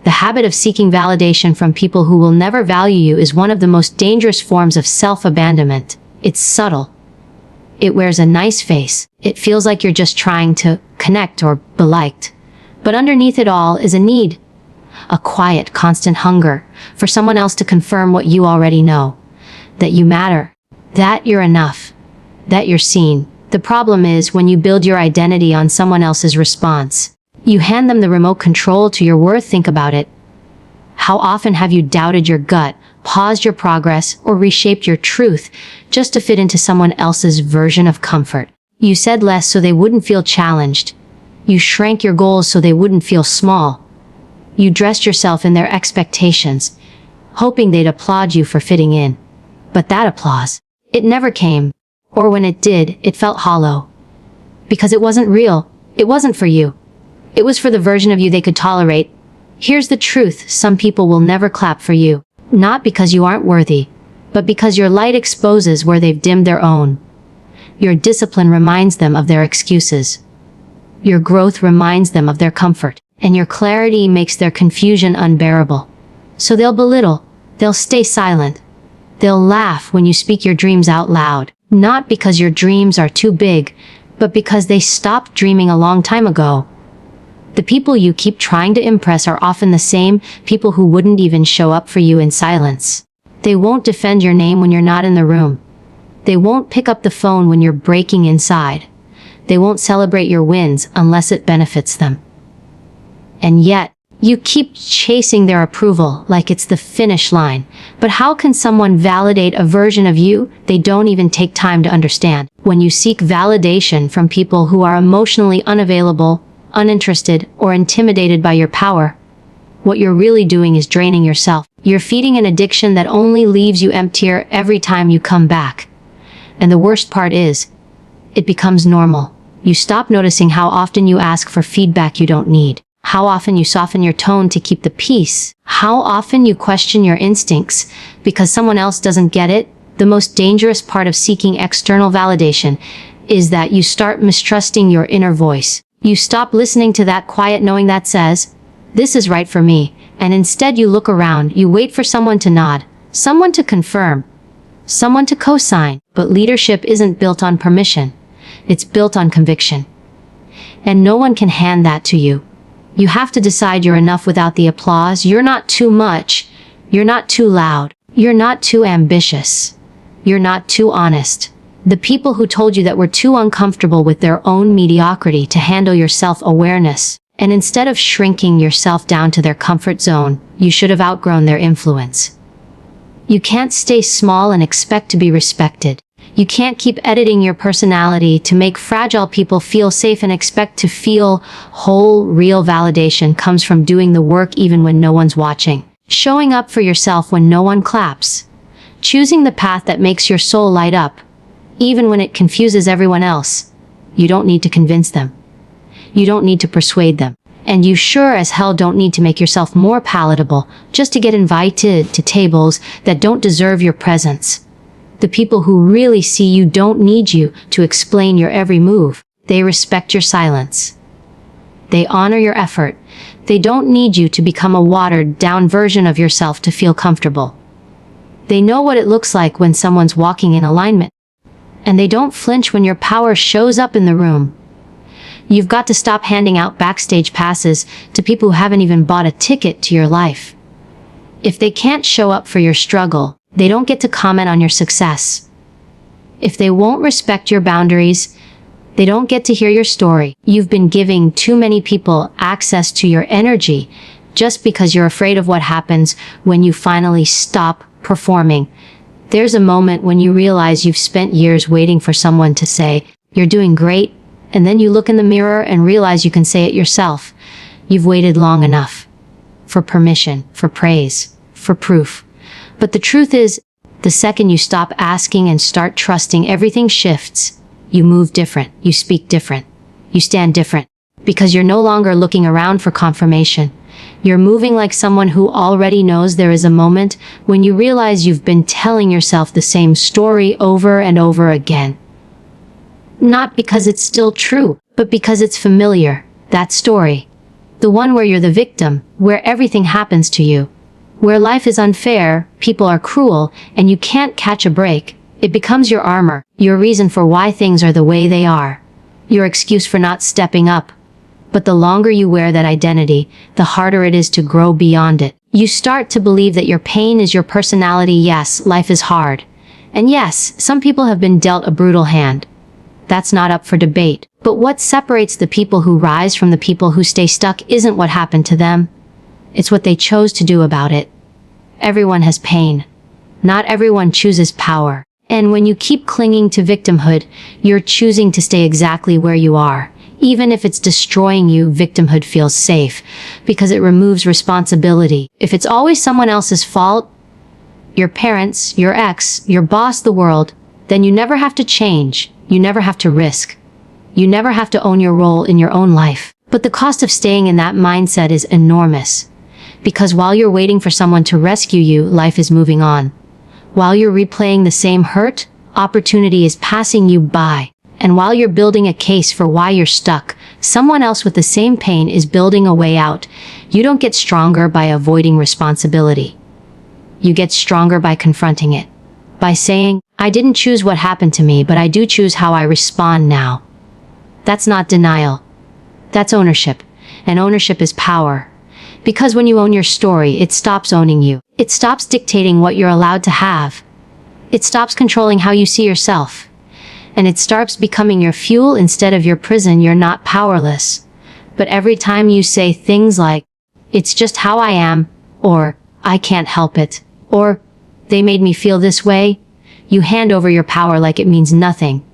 The habit of seeking validation from people who will never value you is one of the most dangerous forms of self-abandonment. It's subtle. It wears a nice face. It feels like you're just trying to connect or be liked. But underneath it all is a need. A quiet, constant hunger for someone else to confirm what you already know. That you matter. That you're enough. That you're seen. The problem is when you build your identity on someone else's response. You hand them the remote control to your worth. Think about it. How often have you doubted your gut, paused your progress, or reshaped your truth just to fit into someone else's version of comfort? You said less so they wouldn't feel challenged. You shrank your goals so they wouldn't feel small. You dressed yourself in their expectations, hoping they'd applaud you for fitting in. But that applause, it never came. Or when it did, it felt hollow. Because it wasn't real. It wasn't for you. It was for the version of you they could tolerate. Here's the truth: some people will never clap for you. Not because you aren't worthy, but because your light exposes where they've dimmed their own. Your discipline reminds them of their excuses. Your growth reminds them of their comfort. And your clarity makes their confusion unbearable. So they'll belittle. They'll stay silent. They'll laugh when you speak your dreams out loud. Not because your dreams are too big, but because they stopped dreaming a long time ago. The people you keep trying to impress are often the same people who wouldn't even show up for you in silence. They won't defend your name when you're not in the room. They won't pick up the phone when you're breaking inside. They won't celebrate your wins unless it benefits them. And yet, you keep chasing their approval like it's the finish line. But how can someone validate a version of you they don't even take time to understand? When you seek validation from people who are emotionally unavailable, uninterested, or intimidated by your power, what you're really doing is draining yourself. You're feeding an addiction that only leaves you emptier every time you come back. And the worst part is, it becomes normal. You stop noticing how often you ask for feedback you don't need. How often you soften your tone to keep the peace. How often you question your instincts because someone else doesn't get it. The most dangerous part of seeking external validation is that you start mistrusting your inner voice. You stop listening to that quiet knowing that says, "This is right for me," and instead you look around, you wait for someone to nod, someone to confirm, someone to co-sign. But leadership isn't built on permission. It's built on conviction. And no one can hand that to you. You have to decide you're enough without the applause. You're not too much. You're not too loud. You're not too ambitious. You're not too honest. The people who told you that were too uncomfortable with their own mediocrity to handle your self-awareness, and instead of shrinking yourself down to their comfort zone, you should have outgrown their influence. You can't stay small and expect to be respected. You can't keep editing your personality to make fragile people feel safe and expect to feel whole. Real validation comes from doing the work even when no one's watching. Showing up for yourself when no one claps. Choosing the path that makes your soul light up, even when it confuses everyone else. You don't need to convince them. You don't need to persuade them. And you sure as hell don't need to make yourself more palatable just to get invited to tables that don't deserve your presence. The people who really see you don't need you to explain your every move. They respect your silence. They honor your effort. They don't need you to become a watered-down version of yourself to feel comfortable. They know what it looks like when someone's walking in alignment. And they don't flinch when your power shows up in the room. You've got to stop handing out backstage passes to people who haven't even bought a ticket to your life. If they can't show up for your struggle, they don't get to comment on your success. If they won't respect your boundaries, they don't get to hear your story. You've been giving too many people access to your energy just because you're afraid of what happens when you finally stop performing. There's a moment when you realize you've spent years waiting for someone to say, "You're doing great," and then you look in the mirror and realize you can say it yourself. You've waited long enough. For permission, for praise, for proof. But the truth is, the second you stop asking and start trusting, everything shifts. You move different. You speak different. You stand different. Because you're no longer looking around for confirmation. You're moving like someone who already knows. There is a moment when you realize you've been telling yourself the same story over and over again. Not because it's still true, but because it's familiar. That story. The one where you're the victim, where everything happens to you. Where life is unfair, people are cruel, and you can't catch a break. It becomes your armor, your reason for why things are the way they are. Your excuse for not stepping up. But the longer you wear that identity, the harder it is to grow beyond it. You start to believe that your pain is your personality. Yes, life is hard. And yes, some people have been dealt a brutal hand. That's not up for debate. But what separates the people who rise from the people who stay stuck isn't what happened to them. It's what they chose to do about it. Everyone has pain. Not everyone chooses power. And when you keep clinging to victimhood, you're choosing to stay exactly where you are. Even if it's destroying you, victimhood feels safe because it removes responsibility. If it's always someone else's fault, your parents, your ex, your boss, the world, then you never have to change. You never have to risk. You never have to own your role in your own life. But the cost of staying in that mindset is enormous. Because while you're waiting for someone to rescue you, life is moving on. While you're replaying the same hurt, opportunity is passing you by. And while you're building a case for why you're stuck, someone else with the same pain is building a way out. You don't get stronger by avoiding responsibility. You get stronger by confronting it. By saying, I didn't choose what happened to me, but I do choose how I respond now. That's not denial. That's ownership. And ownership is power. Because when you own your story, it stops owning you. It stops dictating what you're allowed to have. It stops controlling how you see yourself. And it starts becoming your fuel instead of your prison. You're not powerless. But every time you say things like, it's just how I am, or I can't help it, or they made me feel this way, you hand over your power like it means nothing.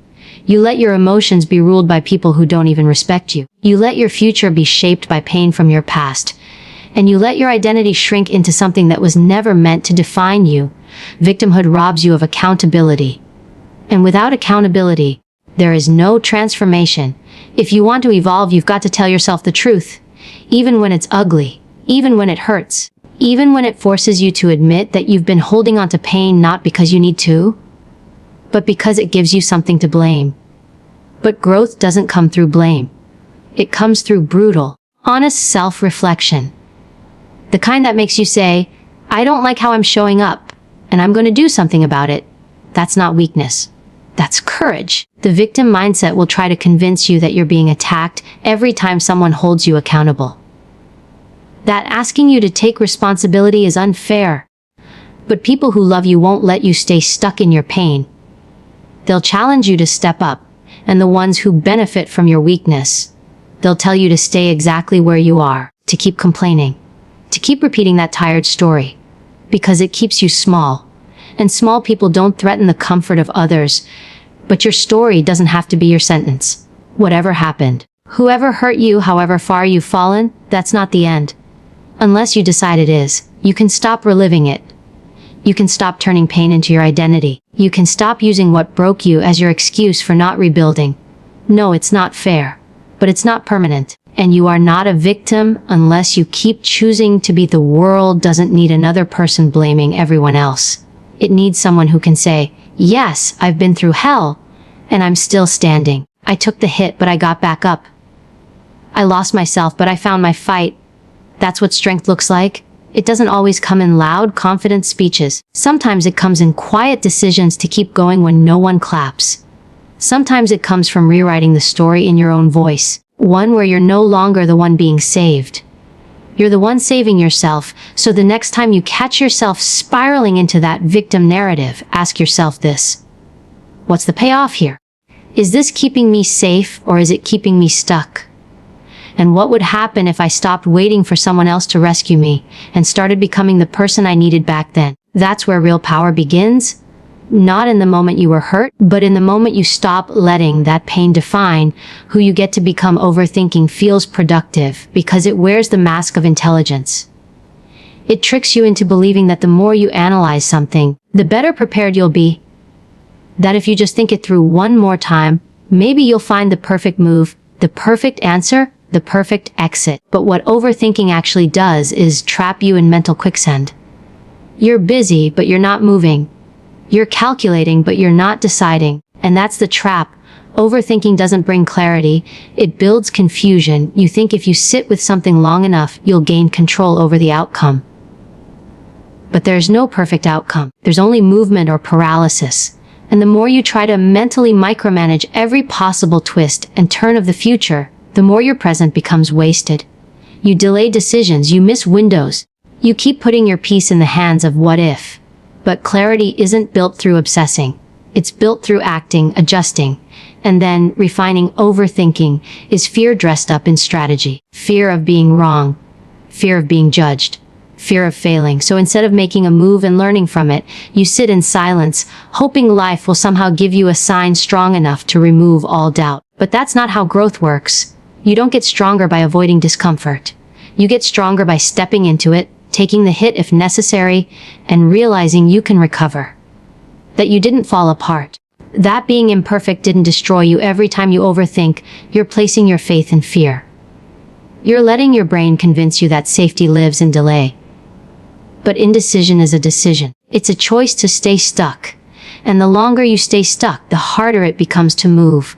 You let your emotions be ruled by people who don't even respect you. You let your future be shaped by pain from your past. And you let your identity shrink into something that was never meant to define you. Victimhood robs you of accountability. And without accountability, there is no transformation. If you want to evolve, you've got to tell yourself the truth. Even when it's ugly. Even when it hurts. Even when it forces you to admit that you've been holding on to pain not because you need to, but because it gives you something to blame. But growth doesn't come through blame. It comes through brutal, honest self-reflection. The kind that makes you say, I don't like how I'm showing up, and I'm going to do something about it. That's not weakness. That's courage. The victim mindset will try to convince you that you're being attacked every time someone holds you accountable. That asking you to take responsibility is unfair. But people who love you won't let you stay stuck in your pain. They'll challenge you to step up, and the ones who benefit from your weakness, they'll tell you to stay exactly where you are, to keep complaining, to keep repeating that tired story, because it keeps you small. And small people don't threaten the comfort of others, but your story doesn't have to be your sentence. Whatever happened, whoever hurt you, however far you've fallen, that's not the end. Unless you decide it is, you can stop reliving it. You can stop turning pain into your identity. You can stop using what broke you as your excuse for not rebuilding. No, it's not fair, but it's not permanent. And you are not a victim unless you keep choosing to be. The world doesn't need another person blaming everyone else. It needs someone who can say, yes, I've been through hell, and I'm still standing. I took the hit, but I got back up. I lost myself, but I found my fight. That's what strength looks like. It doesn't always come in loud, confident speeches. Sometimes it comes in quiet decisions to keep going when no one claps. Sometimes it comes from rewriting the story in your own voice. One where you're no longer the one being saved. You're the one saving yourself, so the next time you catch yourself spiraling into that victim narrative, ask yourself this. What's the payoff here? Is this keeping me safe, or is it keeping me stuck? And what would happen if I stopped waiting for someone else to rescue me, and started becoming the person I needed back then? That's where real power begins. Not in the moment you were hurt, but in the moment you stop letting that pain define who you get to become. Overthinking feels productive because it wears the mask of intelligence. It tricks you into believing that the more you analyze something, the better prepared you'll be. That if you just think it through one more time, maybe you'll find the perfect move, the perfect answer, the perfect exit. But what overthinking actually does is trap you in mental quicksand. You're busy, but you're not moving. You're calculating, but you're not deciding. And that's the trap. Overthinking doesn't bring clarity, it builds confusion. You think if you sit with something long enough, you'll gain control over the outcome. But there's no perfect outcome. There's only movement or paralysis. And the more you try to mentally micromanage every possible twist and turn of the future, the more your present becomes wasted. You delay decisions, you miss windows. You keep putting your peace in the hands of what if. But clarity isn't built through obsessing. It's built through acting, adjusting, and then refining. Overthinking is fear dressed up in strategy. Fear of being wrong. Fear of being judged. Fear of failing. So instead of making a move and learning from it, you sit in silence, hoping life will somehow give you a sign strong enough to remove all doubt. But that's not how growth works. You don't get stronger by avoiding discomfort. You get stronger by stepping into it, taking the hit if necessary, and realizing you can recover. That you didn't fall apart. That being imperfect didn't destroy you. Every time you overthink, you're placing your faith in fear. You're letting your brain convince you that safety lives in delay. But indecision is a decision. It's a choice to stay stuck. And the longer you stay stuck, the harder it becomes to move.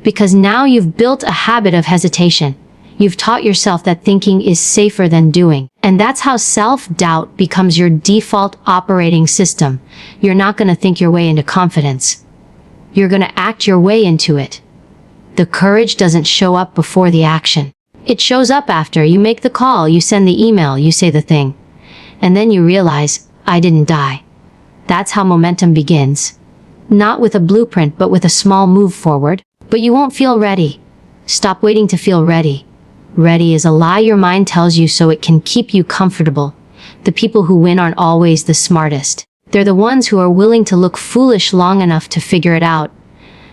Because now you've built a habit of hesitation. You've taught yourself that thinking is safer than doing. And that's how self-doubt becomes your default operating system. You're not going to think your way into confidence. You're going to act your way into it. The courage doesn't show up before the action. It shows up after you make the call, you send the email, you say the thing. And then you realize, I didn't die. That's how momentum begins. Not with a blueprint, but with a small move forward. But you won't feel ready. Stop waiting to feel ready. Ready is a lie your mind tells you so it can keep you comfortable. The people who win aren't always the smartest. They're the ones who are willing to look foolish long enough to figure it out.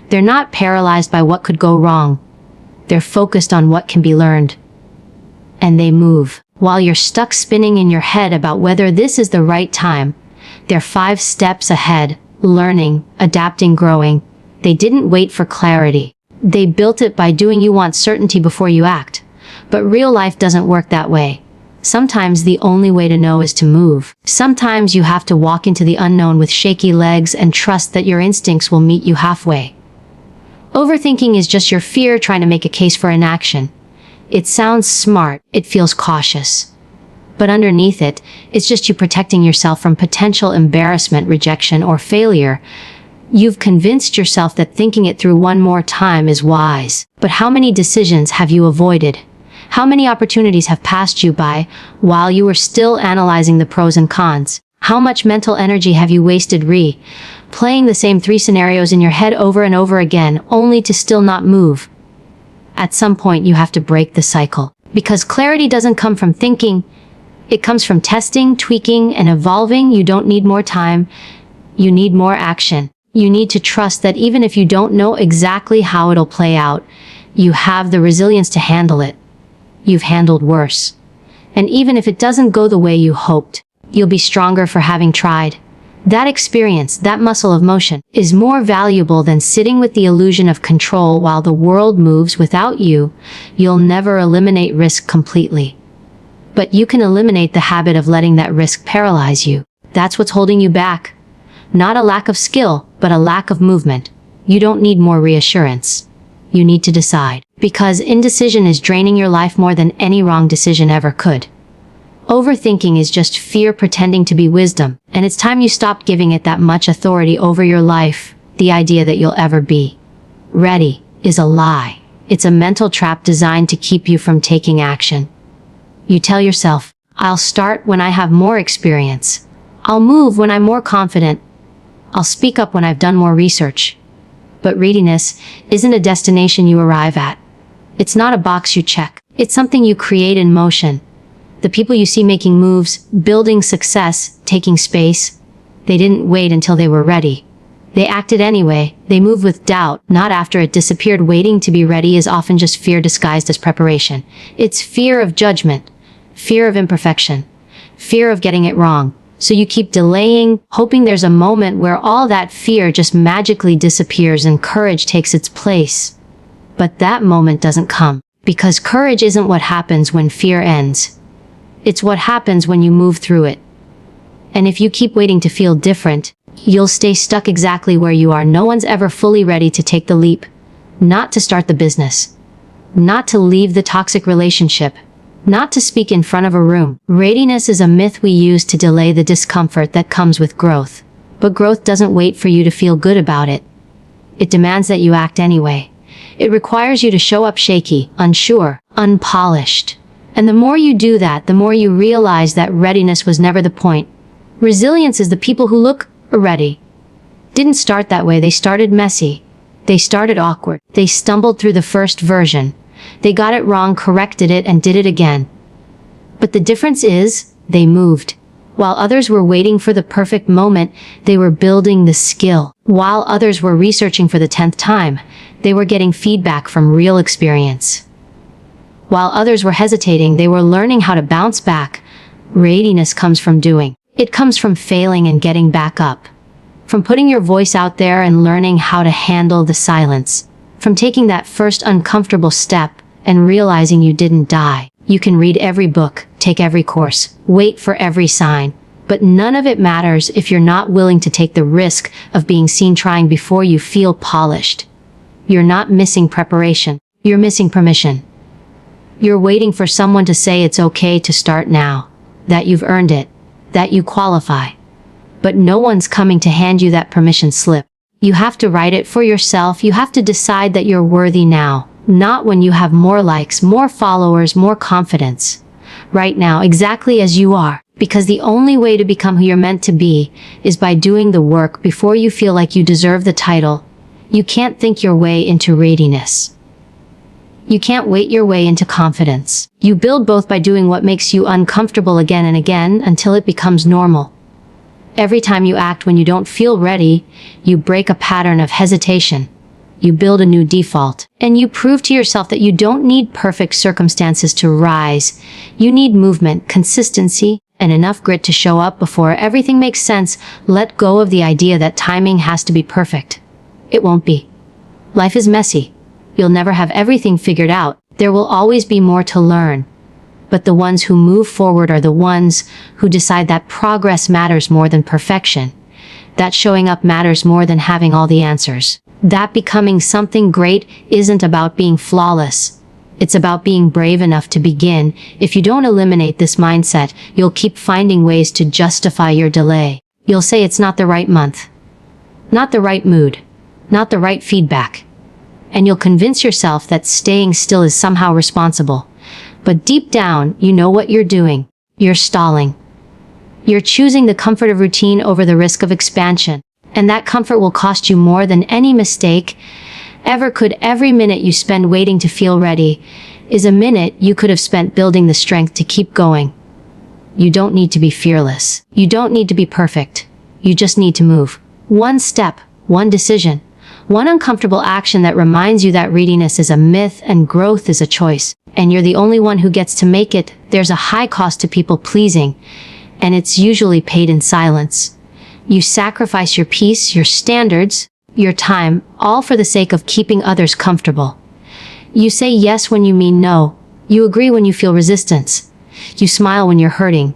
They're not paralyzed by what could go wrong. They're focused on what can be learned. And they move. While you're stuck spinning in your head about whether this is the right time, they're 5 steps ahead, learning, adapting, growing. They didn't wait for clarity. They built it by doing. You want certainty before you act. But real life doesn't work that way. Sometimes the only way to know is to move. Sometimes you have to walk into the unknown with shaky legs and trust that your instincts will meet you halfway. Overthinking is just your fear trying to make a case for inaction. It sounds smart, it feels cautious. But underneath it, it's just you protecting yourself from potential embarrassment, rejection, or failure. You've convinced yourself that thinking it through one more time is wise. But how many decisions have you avoided? How many opportunities have passed you by while you were still analyzing the pros and cons? How much mental energy have you wasted playing the same 3 scenarios in your head over and over again, only to still not move? At some point, you have to break the cycle. Because clarity doesn't come from thinking. It comes from testing, tweaking, and evolving. You don't need more time. You need more action. You need to trust that even if you don't know exactly how it'll play out, you have the resilience to handle it. You've handled worse. And even if it doesn't go the way you hoped, you'll be stronger for having tried. That experience, that muscle of motion, is more valuable than sitting with the illusion of control while the world moves without you. You'll never eliminate risk completely. But you can eliminate the habit of letting that risk paralyze you. That's what's holding you back. Not a lack of skill, but a lack of movement. You don't need more reassurance. You need to decide. Because indecision is draining your life more than any wrong decision ever could. Overthinking is just fear pretending to be wisdom, and it's time you stopped giving it that much authority over your life. The idea that you'll ever be ready is a lie. It's a mental trap designed to keep you from taking action. You tell yourself, I'll start when I have more experience. I'll move when I'm more confident. I'll speak up when I've done more research. But readiness isn't a destination you arrive at. It's not a box you check. It's something you create in motion. The people you see making moves, building success, taking space, they didn't wait until they were ready. They acted anyway. They moved with doubt, not after it disappeared. Waiting to be ready is often just fear disguised as preparation. It's fear of judgment, fear of imperfection, fear of getting it wrong. So you keep delaying, hoping there's a moment where all that fear just magically disappears and courage takes its place. But that moment doesn't come, because courage isn't what happens when fear ends. It's what happens when you move through it. And if you keep waiting to feel different, you'll stay stuck exactly where you are. No one's ever fully ready to take the leap. not to start the business, not to leave the toxic relationship, not to speak in front of a room. Readiness is a myth we use to delay the discomfort that comes with growth. But growth doesn't wait for you to feel good about it. It demands that you act anyway. It requires you to show up shaky, unsure, unpolished. And the more you do that, the more you realize that readiness was never the point. Resilience is the people who look ready. Didn't start that way. They started messy. They started awkward. They stumbled through the first version. They got it wrong, corrected it, and did it again. But the difference is, they moved. While others were waiting for the perfect moment, they were building the skill. While others were researching for the 10th time, they were getting feedback from real experience. While others were hesitating, they were learning how to bounce back. Readiness comes from doing. It comes from failing and getting back up. From putting your voice out there and learning how to handle the silence. From taking that first uncomfortable step and realizing you didn't die. You can read every book, take every course, wait for every sign, but none of it matters if you're not willing to take the risk of being seen trying before you feel polished. You're not missing preparation. You're missing permission. You're waiting for someone to say it's okay to start now, that you've earned it, that you qualify. But no one's coming to hand you that permission slip. You have to write it for yourself. You have to decide that you're worthy now, not when you have more likes, more followers, more confidence. Right now, exactly as you are, because the only way to become who you're meant to be is by doing the work before you feel like you deserve the title. You can't think your way into readiness. You can't wait your way into confidence. You build both by doing what makes you uncomfortable again and again until it becomes normal. Every time you act when you don't feel ready, you break a pattern of hesitation. You build a new default, and you prove to yourself that you don't need perfect circumstances to rise. You need movement, consistency, and enough grit to show up before everything makes sense. Let go of the idea that timing has to be perfect. It won't be. Life is messy. You'll never have everything figured out. There will always be more to learn. But the ones who move forward are the ones who decide that progress matters more than perfection. That showing up matters more than having all the answers. That becoming something great isn't about being flawless. It's about being brave enough to begin. If you don't eliminate this mindset, you'll keep finding ways to justify your delay. You'll say it's not the right month, not the right mood, not the right feedback. And you'll convince yourself that staying still is somehow responsible. But deep down, you know what you're doing. You're stalling. You're choosing the comfort of routine over the risk of expansion. And that comfort will cost you more than any mistake ever could. Every minute you spend waiting to feel ready is a minute you could have spent building the strength to keep going. You don't need to be fearless. You don't need to be perfect. You just need to move. One step, one decision, one uncomfortable action that reminds you that readiness is a myth and growth is a choice. And you're the only one who gets to make it. There's a high cost to people pleasing, and it's usually paid in silence. You sacrifice your peace, your standards, your time, all for the sake of keeping others comfortable. You say yes when you mean no. You agree when you feel resistance. You smile when you're hurting.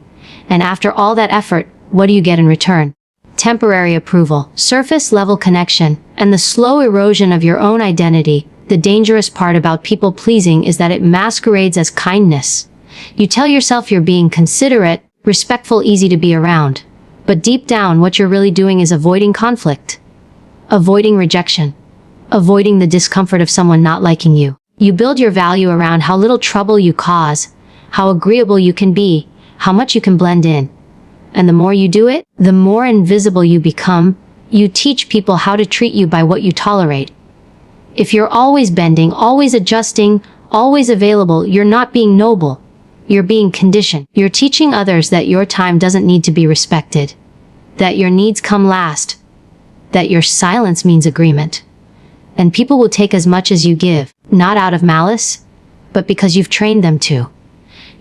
And after all that effort, what do you get in return? Temporary approval, surface-level connection, and the slow erosion of your own identity. The dangerous part about people-pleasing is that it masquerades as kindness. You tell yourself you're being considerate, respectful, easy to be around. But deep down, what you're really doing is avoiding conflict. Avoiding rejection. Avoiding the discomfort of someone not liking you. You build your value around how little trouble you cause, how agreeable you can be, how much you can blend in. And the more you do it, the more invisible you become. You teach people how to treat you by what you tolerate. If you're always bending, always adjusting, always available, you're not being noble. You're being conditioned. You're teaching others that your time doesn't need to be respected, that your needs come last, that your silence means agreement. And people will take as much as you give, not out of malice, but because you've trained them to.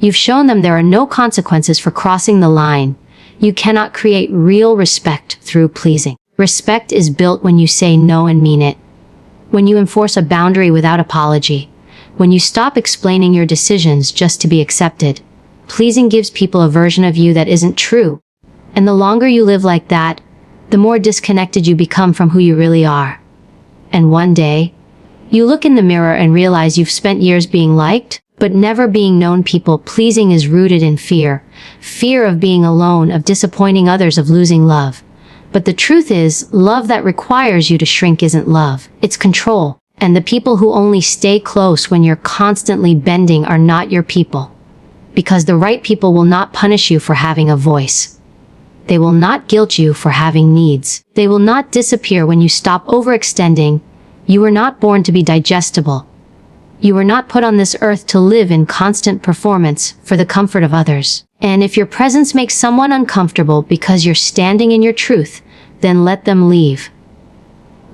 You've shown them there are no consequences for crossing the line. You cannot create real respect through pleasing. Respect is built when you say no and mean it. When you enforce a boundary without apology. When you stop explaining your decisions just to be accepted. Pleasing gives people a version of you that isn't true. And the longer you live like that, the more disconnected you become from who you really are. And one day, You look in the mirror and realize you've spent years being liked, but never being known. People pleasing is rooted in fear. Fear of being alone, of disappointing others, of losing love. But the truth is, love that requires you to shrink isn't love. It's control. And the people who only stay close when you're constantly bending are not your people. Because the right people will not punish you for having a voice. They will not guilt you for having needs. They will not disappear when you stop overextending. You were not born to be digestible. You were not put on this earth to live in constant performance for the comfort of others. And if your presence makes someone uncomfortable because you're standing in your truth, then let them leave.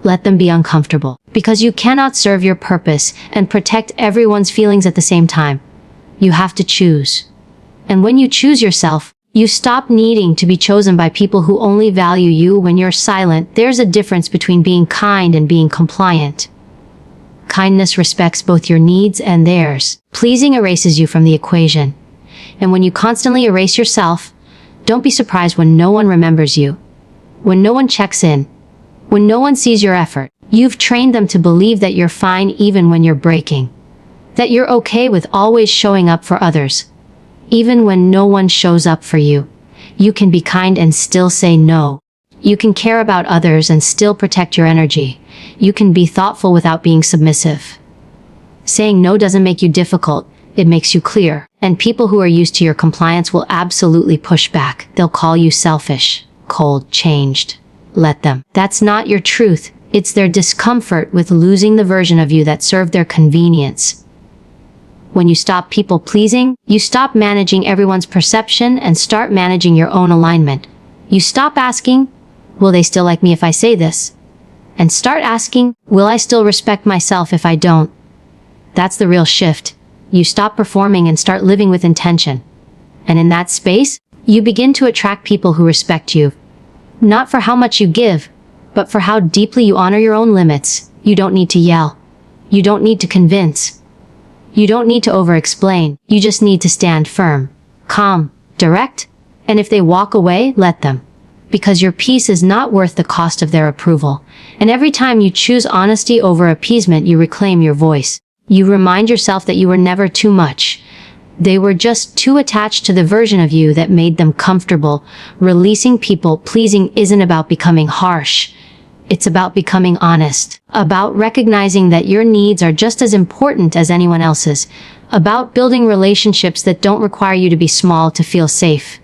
Let them be uncomfortable. Because you cannot serve your purpose and protect everyone's feelings at the same time. You have to choose. And when you choose yourself, you stop needing to be chosen by people who only value you when you're silent. There's a difference between being kind and being compliant. Kindness respects both your needs and theirs. Pleasing erases you from the equation. And when you constantly erase yourself, don't be surprised when no one remembers you. When no one checks in. When no one sees your effort. You've trained them to believe that you're fine even when you're breaking. That you're okay with always showing up for others. Even when no one shows up for you. You can be kind and still say no. You can care about others and still protect your energy. You can be thoughtful without being submissive. Saying no doesn't make you difficult, it makes you clear. And people who are used to your compliance will absolutely push back. They'll call you selfish, cold, changed. Let them. That's not your truth. It's their discomfort with losing the version of you that served their convenience. When you stop people pleasing, you stop managing everyone's perception and start managing your own alignment. You stop asking, will they still like me if I say this? And start asking, will I still respect myself if I don't? That's the real shift. You stop performing and start living with intention. And in that space, you begin to attract people who respect you. Not for how much you give, but for how deeply you honor your own limits. You don't need to yell. You don't need to convince. You don't need to over-explain. You just need to stand firm, calm, direct, and if they walk away, let them. Because your peace is not worth the cost of their approval. And every time you choose honesty over appeasement, you reclaim your voice. You remind yourself that you were never too much. They were just too attached to the version of you that made them comfortable. Releasing people pleasing isn't about becoming harsh. It's about becoming honest. About recognizing that your needs are just as important as anyone else's. About building relationships that don't require you to be small to feel safe.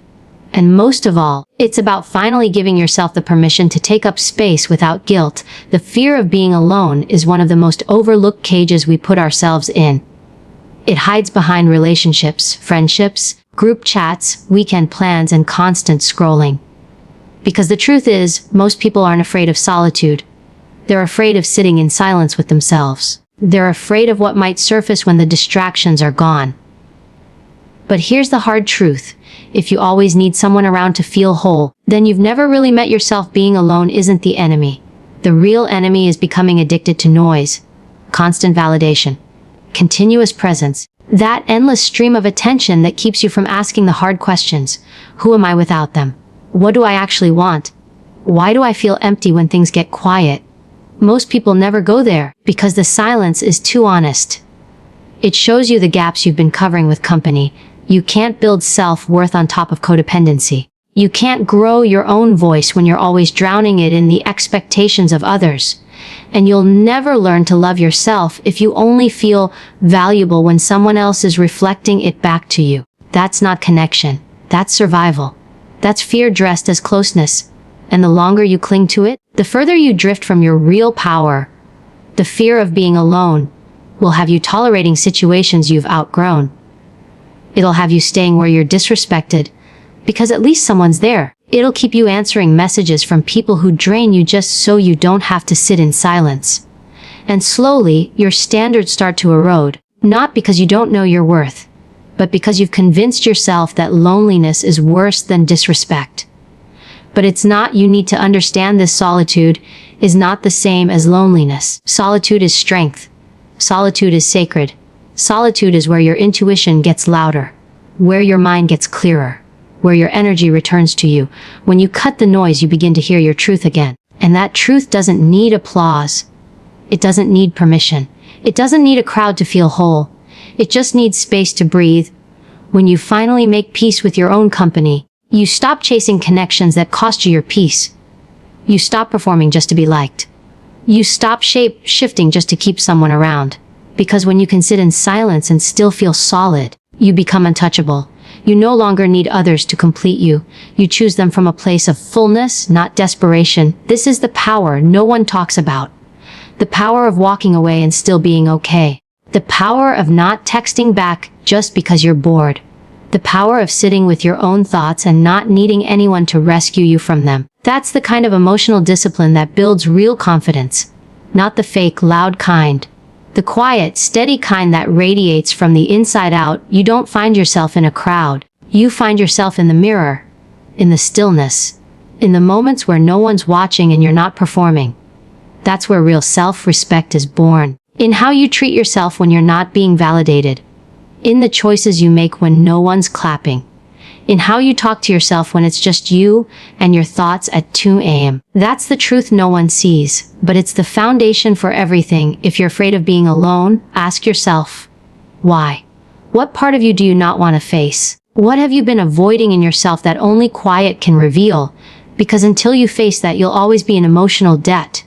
And most of all, it's about finally giving yourself the permission to take up space without guilt. The fear of being alone is one of the most overlooked cages we put ourselves in. It hides behind relationships, friendships, group chats, weekend plans, and constant scrolling. Because the truth is, most people aren't afraid of solitude. They're afraid of sitting in silence with themselves. They're afraid of what might surface when the distractions are gone. But here's the hard truth. If you always need someone around to feel whole, then you've never really met yourself. Being alone isn't the enemy. The real enemy is becoming addicted to noise, constant validation, continuous presence, that endless stream of attention that keeps you from asking the hard questions. Who am I without them? What do I actually want? Why do I feel empty when things get quiet? Most people never go there because the silence is too honest. It shows you the gaps you've been covering with company. You can't build self-worth on top of codependency. You can't grow your own voice when you're always drowning it in the expectations of others. And you'll never learn to love yourself if you only feel valuable when someone else is reflecting it back to you. That's not connection. That's survival. That's fear dressed as closeness. And the longer you cling to it, the further you drift from your real power. The fear of being alone will have you tolerating situations you've outgrown. It'll have you staying where you're disrespected, because at least someone's there. It'll keep you answering messages from people who drain you just so you don't have to sit in silence. And slowly, your standards start to erode, not because you don't know your worth, but because you've convinced yourself that loneliness is worse than disrespect. But it's not. You need to understand this. Solitude is not the same as loneliness. Solitude is strength. Solitude is sacred. Solitude is where your intuition gets louder, where your mind gets clearer, where your energy returns to you. When you cut the noise, you begin to hear your truth again. And that truth doesn't need applause. It doesn't need permission. It doesn't need a crowd to feel whole. It just needs space to breathe. When you finally make peace with your own company, you stop chasing connections that cost you your peace. You stop performing just to be liked. You stop shifting just to keep someone around. Because when you can sit in silence and still feel solid, you become untouchable. You no longer need others to complete you. You choose them from a place of fullness, not desperation. This is the power no one talks about. The power of walking away and still being okay. The power of not texting back just because you're bored. The power of sitting with your own thoughts and not needing anyone to rescue you from them. That's the kind of emotional discipline that builds real confidence. Not the fake, loud kind. The quiet, steady kind that radiates from the inside out. You don't find yourself in a crowd. You find yourself in the mirror. In the stillness. In the moments where no one's watching and you're not performing. That's where real self-respect is born. In how you treat yourself when you're not being validated. In the choices you make when no one's clapping. In how you talk to yourself when it's just you and your thoughts at 2 a.m. That's the truth no one sees, but it's the foundation for everything. If you're afraid of being alone, ask yourself, why? What part of you do you not want to face? What have you been avoiding in yourself that only quiet can reveal? Because until you face that, you'll always be in emotional debt.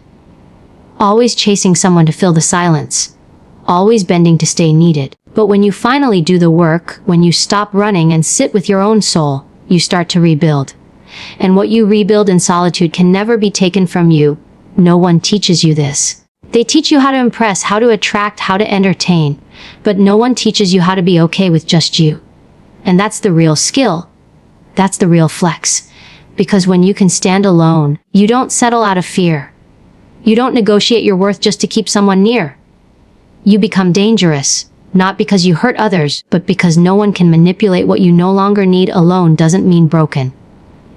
Always chasing someone to fill the silence. Always bending to stay needed. But when you finally do the work, when you stop running and sit with your own soul, you start to rebuild. And what you rebuild in solitude can never be taken from you. No one teaches you this. They teach you how to impress, how to attract, how to entertain. But no one teaches you how to be okay with just you. And that's the real skill. That's the real flex. Because when you can stand alone, you don't settle out of fear. You don't negotiate your worth just to keep someone near. You become dangerous. Not because you hurt others, but because no one can manipulate what you no longer need. Alone doesn't mean broken.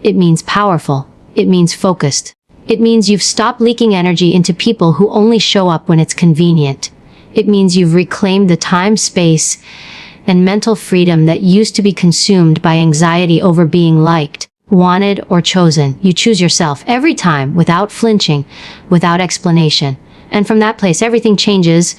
It means powerful. It means focused. It means you've stopped leaking energy into people who only show up when it's convenient. It means you've reclaimed the time, space, and mental freedom that used to be consumed by anxiety over being liked, wanted, or chosen. You choose yourself every time, without flinching, without explanation. And from that place, everything changes.